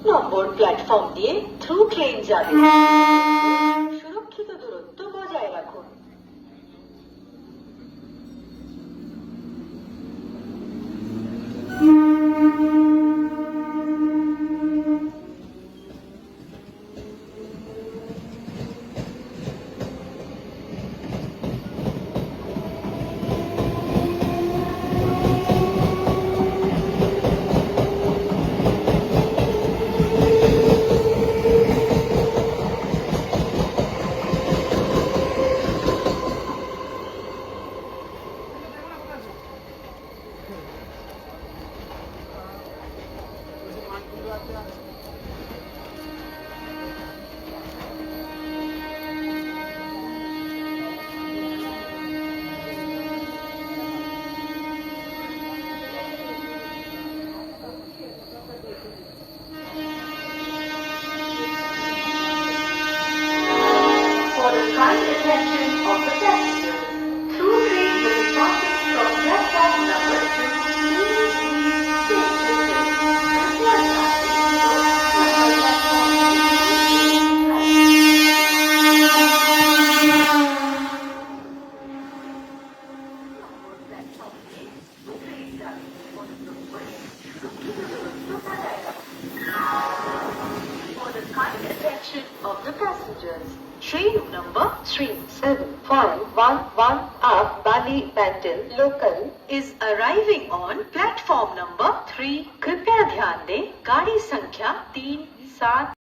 নম্বর platform দিয়ে through train যাবে। সুরক্ষিত দূরত্ব বজায় রাখুন। For the kind attention of the passengers, through train will be passing from platform number 2 For the kind attention of the passengers, train number 37511 of Bali Bantal local is arriving on platform number 3। कृपया ध्यान दें, गाड़ी संख्या 3, 7